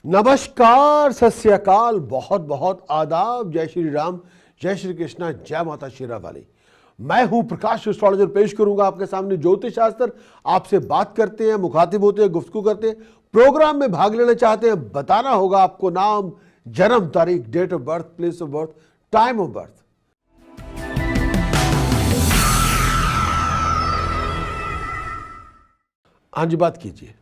नमस्कार, सत श्री अकाल, बहुत बहुत आदाब, जय श्री राम, जय श्री कृष्णा, जय माता शेरा वाली। मैं हूं प्रकाश एस्ट्रोलॉजर। पेश करूंगा आपके सामने ज्योतिष शास्त्र। आपसे बात करते हैं, मुखातिब होते हैं, गुफ्तगू करते हैं। प्रोग्राम में भाग लेना चाहते हैं, बताना होगा आपको नाम, जन्म तारीख, date of birth, place of birth, time of birth. हाँ जी, बात कीजिए।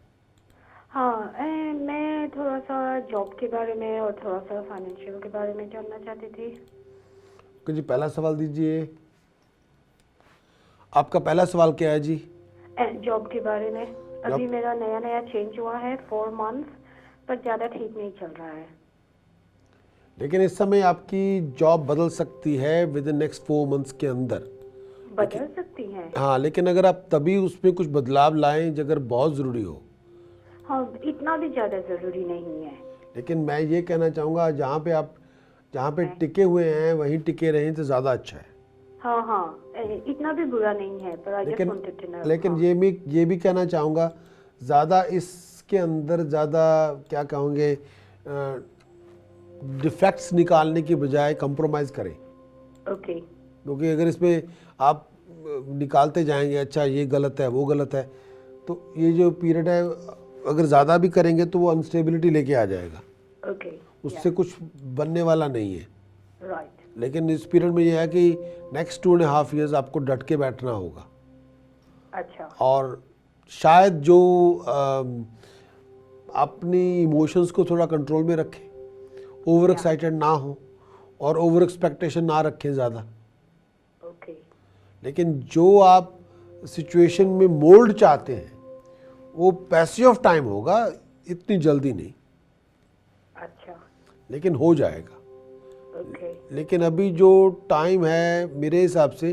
हाँ, मैं थोड़ा सा जॉब के बारे में और थोड़ा सा फाइनेंशियल के बारे में जानना चाहती थी। जी, पहला सवाल दीजिए। आपका पहला सवाल क्या है जी? जॉब के बारे में। अभी मेरा नया नया चेंज हुआ है 4 मंथ्स, पर ज़्यादा ठीक नहीं चल रहा है। लेकिन इस समय आपकी जॉब बदल सकती है विद इन नेक्स्ट 4 मंथ्स के अंदर। बदल सकती है? हाँ, लेकिन अगर आप तभी उसमें कुछ बदलाव लाएं अगर बहुत ज़रूरी हो। हाँ, इतना भी ज़्यादा ज़रूरी नहीं है। लेकिन मैं ये कहना चाहूँगा, जहाँ पे टिके हुए हैं वहीं टिके रहें तो ज़्यादा अच्छा है। हाँ हाँ, इतना भी बुरा नहीं है, पर लेकिन ये भी कहना चाहूँगा, ज़्यादा इसके अंदर ज़्यादा क्या कहोगे, डिफेक्ट्स निकालने की बजाय कंप्रोमाइज़ करें। ओके। क्योंकि अगर इसमें आप निकालते जाएंगे, अच्छा ये गलत है वो गलत है, तो ये जो पीरियड है अगर ज़्यादा भी करेंगे तो वो अनस्टेबिलिटी लेके आ जाएगा। ओके। उससे कुछ बनने वाला नहीं है। राइट। लेकिन इस पीरियड में ये है कि नेक्स्ट 2.5 ईयर्स आपको डट के बैठना होगा। अच्छा। और शायद जो अपनी इमोशंस को थोड़ा कंट्रोल में रखें, ओवर एक्साइटेड ना हो और ओवर एक्सपेक्टेशन ना रखें ज़्यादा। ओके। लेकिन जो आप सिचुएशन में मोल्ड चाहते हैं वो पैसेज ऑफ टाइम होगा, इतनी जल्दी नहीं। अच्छा। लेकिन हो जाएगा। ओके। लेकिन अभी जो टाइम है मेरे हिसाब से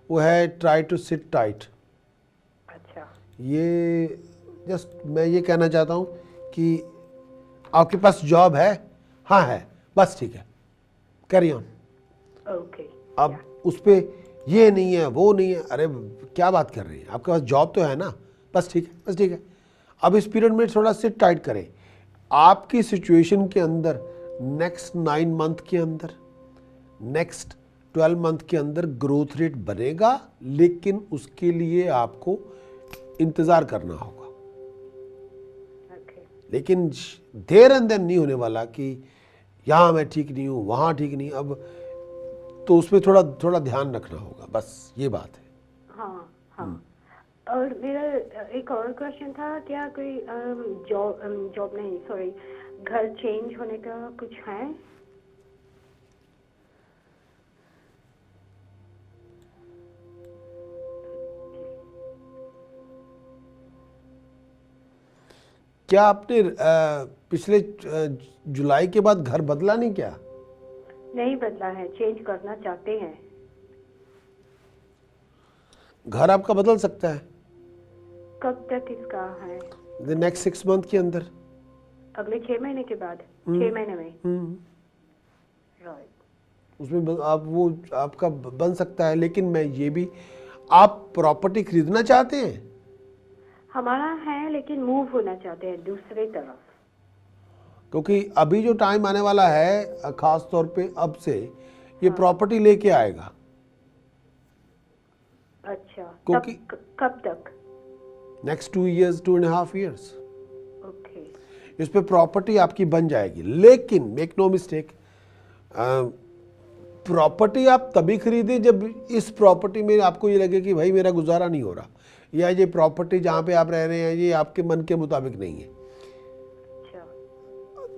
वो है ट्राई टू सिट टाइट। अच्छा। ये जस्ट मैं ये कहना चाहता हूँ कि आपके पास जॉब है, हाँ है, बस ठीक है, कैरी ऑन। ओके। अब उस पर ये नहीं है वो नहीं है, अरे क्या बात कर रही है, आपके पास जॉब तो है ना, बस ठीक है, बस ठीक है। अब इस पीरियड में थोड़ा सिट टाइट करें। आपकी सिचुएशन के अंदर नेक्स्ट 9 मंथ के अंदर, नेक्स्ट 12 मंथ के अंदर ग्रोथ रेट बनेगा, लेकिन उसके लिए आपको इंतज़ार करना होगा। लेकिन देर एंड देन नहीं होने वाला कि यहाँ मैं ठीक नहीं हूँ, वहाँ ठीक नहीं। अब तो उसमें थोड़ा ध्यान रखना होगा, बस ये बात है। हाँ हाँ। और मेरा एक और क्वेश्चन था, क्या कोई जॉब नहीं, सॉरी, घर चेंज होने का कुछ है? क्या आपने पिछले जुलाई के बाद घर बदला नहीं क्या? नहीं बदला है, चेंज करना चाहते हैं। घर आपका बदल सकता है। कब तक इसका है? द नेक्स्ट 6 मंथ के अंदर। अगले 6 महीने के बाद? 6 महीने में? राइट। उसमें आप वो आपका बन सकता है। लेकिन मैं ये भी, आप प्रॉपर्टी खरीदना चाहते हैं? हमारा है, लेकिन मूव होना चाहते हैं दूसरी तरफ। क्योंकि अभी जो टाइम आने वाला है, खास तौर पे अब से ये प्रॉपर्टी लेके आएगा। अच्छा। क्योंकि कब तक? Next 2 years, 2.5 years. ओके। इस पे प्रॉपर्टी आपकी बन जाएगी। लेकिन मेक नो मिस्टेक, प्रॉपर्टी आप तभी खरीदें जब इस प्रॉपर्टी में आपको ये लगे कि भाई मेरा गुजारा नहीं हो रहा, या ये प्रॉपर्टी जहाँ पे आप रह रहे हैं ये आपके मन के मुताबिक नहीं है।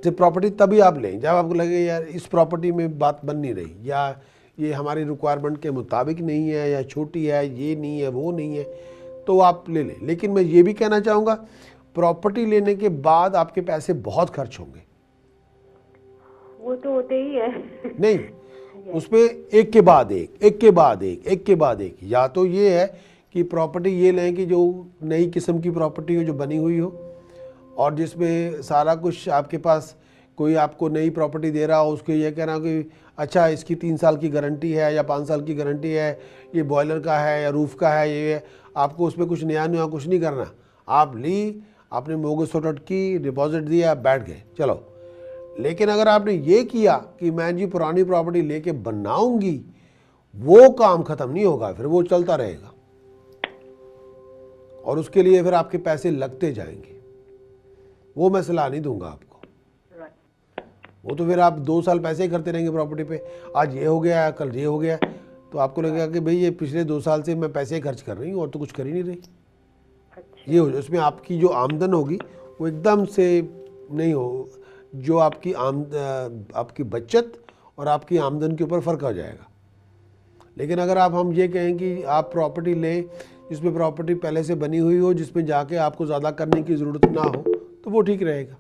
जब प्रॉपर्टी तभी आप लें जब आपको लगे यार इस प्रॉपर्टी में बात बन नहीं रही, या ये हमारी रिक्वायरमेंट के मुताबिक नहीं है, या छोटी है, ये नहीं है वो नहीं है, तो आप ले लें। लेकिन मैं ये भी कहना चाहूँगा, प्रॉपर्टी लेने के बाद आपके पैसे बहुत खर्च होंगे। वो तो होते ही है। नहीं, उसमें एक के बाद एक, एक के बाद एक, एक के बाद एक। या तो ये है कि प्रॉपर्टी ये लें कि जो नई किस्म की प्रॉपर्टी हो, जो बनी हुई हो, और जिसमें सारा कुछ आपके पास, कोई आपको नई प्रॉपर्टी दे रहा हो, उसको ये कहना कि अच्छा इसकी 3 साल की गारंटी है या 5 साल की गारंटी है, ये बॉयलर का है या रूफ का है, ये आपको उसमें कुछ कुछ नहीं करना। आप ली, आपने मोगज सॉर्ट की, डिपॉजिट दिया, बैठ गए, चलो लेकिन अगर आपने ये किया कि मैं जी पुरानी प्रॉपर्टी लेके बनाऊंगी, वो काम खत्म नहीं होगा, फिर वो चलता रहेगा और उसके लिए फिर आपके पैसे लगते जाएंगे। वो मैं सलाह नहीं दूंगा आपको। वो तो फिर आप 2 साल पैसे ही करते रहेंगे प्रॉपर्टी पे, आज ये हो गया कल ये हो गया, तो आपको लगेगा कि भाई ये पिछले 2 साल से मैं पैसे खर्च कर रही हूँ और तो कुछ कर ही नहीं रही। अच्छा। ये हो, उसमें आपकी जो आमदन होगी वो एकदम से नहीं हो, जो आपकी बचत और आपकी आमदन के ऊपर फ़र्क आ जाएगा। लेकिन अगर हम ये कहें कि आप प्रॉपर्टी लें जिसमें प्रॉपर्टी पहले से बनी हुई हो, जिसमें जाके आपको ज़्यादा करने की ज़रूरत ना हो, तो वो ठीक रहेगा।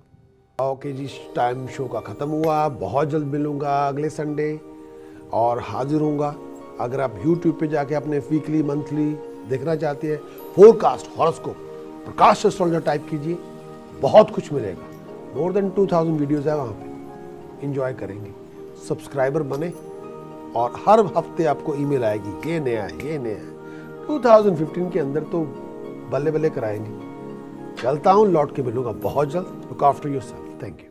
ओके जी, टाइम शो का ख़त्म हुआ। बहुत जल्द मिलूँगा अगले संडे और हाजिर होऊंगा। अगर आप YouTube पे जाके अपने वीकली मंथली देखना चाहते हैं, फोरकास्ट हॉरोस्कोप प्रकाश एस्ट्रोलॉजर टाइप कीजिए, बहुत कुछ मिलेगा। मोर देन 2000 वीडियोज़ है वहाँ पे, इंजॉय करेंगे। सब्सक्राइबर बने और हर हफ्ते आपको ईमेल आएगी, ये नया है, ये नया है। 2015 के अंदर तो बल्ले बल्ले कराएंगे। चलता हूँ, लौट के मिलूंगा बहुत जल्द। Look after yourself. Thank you.